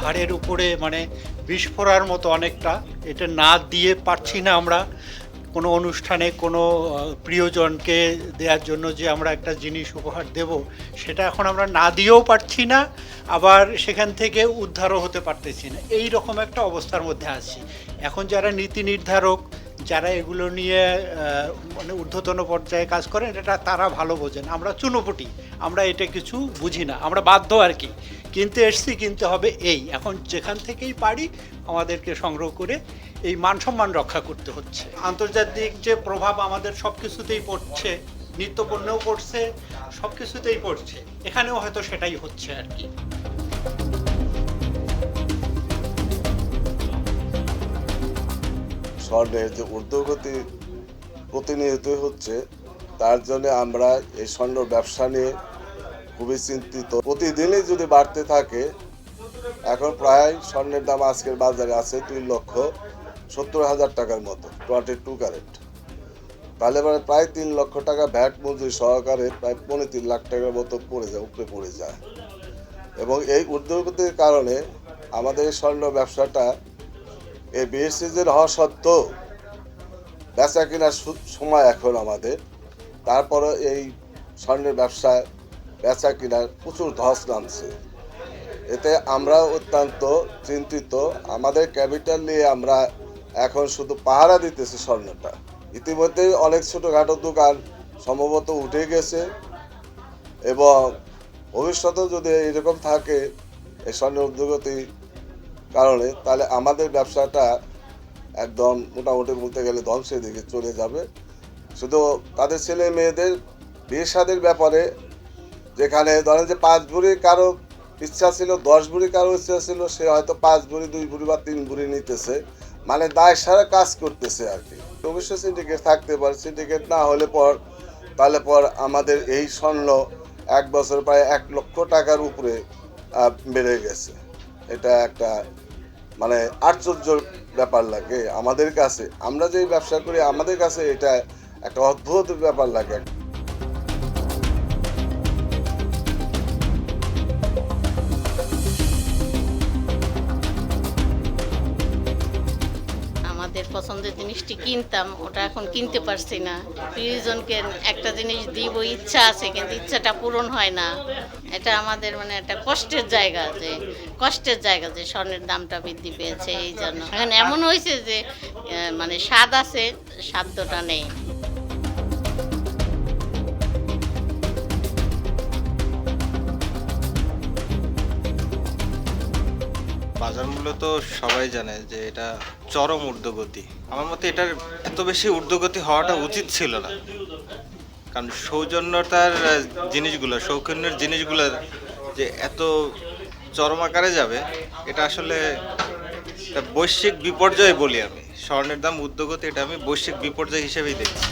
ঘাড়ের উপরে মানে বিষ ফোঁড়ার মতো অনেকটা। এটা না দিয়ে পারছি না আমরা কোনো অনুষ্ঠানে কোনো প্রিয়জনকে দেওয়ার জন্য যে আমরা একটা জিনিস উপহার দেব, সেটা এখন আমরা না দিয়েও পারছি না, আবার সেখান থেকে উদ্ধারও হতে পারতেছি না। এই রকম একটা অবস্থার মধ্যে আছি। এখন যারা নীতি নির্ধারক, যারা এগুলো নিয়ে মানে ঊর্ধ্বতন পর্যায়ে কাজ করেন, এটা তারা ভালো বোঝেন। আমরা চুনোপুটি, আমরা এটা কিছু বুঝি না, আমরা বাধ্য আর কি। কিনতে এসছি, কিনতে হবে এই। এখন যেখান থেকেই পারি আমাদেরকে সংগ্রহ করে এই মান সম্মান রক্ষা করতে হচ্ছে। আন্তর্জাতিক যে প্রভাব আমাদের সব কিছুতেই পড়ছে, নিত্যপণ্যেও পড়ছে, সব কিছুতেই পড়ছে, এখানেও হয়তো সেটাই হচ্ছে আর কি। স্বর্ণের যে ঊর্ধ্বগতি প্রতিনিয়ত হচ্ছে, তার জন্য আমরা এই স্বর্ণ ব্যবসা নিয়ে খুবই চিন্তিত। প্রতিদিনই যদি বাড়তে থাকে, এখন প্রায় স্বর্ণের দাম আজকের বাজারে আছে 2,70,000 টাকার মতো 22 ক্যারেট। তাহলে প্রায় 3 লক্ষ টাকা ভ্যাট মজুরি সহকারে প্রায় 3.5 লাখ টাকার মতো উপরে পড়ে যায়। এবং এই ঊর্ধ্বগতির কারণে আমাদের এই স্বর্ণ ব্যবসাটা এই বিএসসিজের হওয়া সত্ত্বেও বেচা কেনার সময় এখন আমাদের, তারপরে এই স্বর্ণের ব্যবসায় বেচা কেনার প্রচুর ধস নামছে। এতে আমরা অত্যন্ত চিন্তিত। আমাদের ক্যাপিটাল নিয়ে আমরা এখন শুধু পাহারা দিতেছি স্বর্ণটা। ইতিমধ্যেই অনেক ছোটোখাটো দোকান সম্ভবত উঠে গেছে, এবং ভবিষ্যতেও যদি এরকম থাকে এই স্বর্ণের ঊর্ধ্বগতির কারণে, তাহলে আমাদের ব্যবসাটা একদম মোটামুটি বলতে গেলে ধ্বংসের দিকে চলে যাবে। শুধু তাদের ছেলে মেয়েদের বিয়ে শাদীর ব্যাপারে, যেখানে ধরেন যে 5 ভরি কারো ইচ্ছা ছিল, 10 ভরি কারো ইচ্ছা ছিল, সে হয়তো 5 ভরি 2 ভরি বা 3 ভরি নিতেছে, মানে দায় সারা কাজ করতেছে আর কি। অবশ্যই সিন্ডিকেট থাকতে পারে, সিন্ডিকেট না হলে তাহলে আমাদের এই স্বর্ণ 1 বছর প্রায় 1 লক্ষ টাকার উপরে বেড়ে গেছে। এটা একটা মানে আশ্চর্য ব্যাপার লাগে আমাদের কাছে। আমরা যেই ব্যবসা করি, আমাদের কাছে এটা একটা অদ্ভুত ব্যাপার লাগে। আমাদের পছন্দের জিনিসটি কিনতাম, ওটা এখন কিনতে পারছি না। প্রিয়জনকে একটা জিনিস দিব, ইচ্ছা আছে কিন্তু ইচ্ছাটা পূরণ হয় না। এটা আমাদের মানে একটা কষ্টের জায়গা যে স্বর্ণের দামটা বৃদ্ধি পেয়েছে। এই জন্য এখন এমন হয়েছে যে মানে স্বাদ আছে, সাধ্যটা নেই। বাজার মূল্য তো সবাই জানে যে এটা চরম ঊর্ধ্বগতি। আমার মতে এটার এত বেশি ঊর্ধ্বগতি হওয়াটা উচিত ছিল না, কারণ সৌজন্যতার জিনিসগুলো, শৌখিনের জিনিসগুলো যে এত চরম আকারে যাবে, এটা আসলে একটা বৈশ্বিক বিপর্যয় বলি আমি। স্বর্ণের দাম ঊর্ধ্বগতি, এটা আমি বৈশ্বিক বিপর্যয় হিসেবেই দেখছি।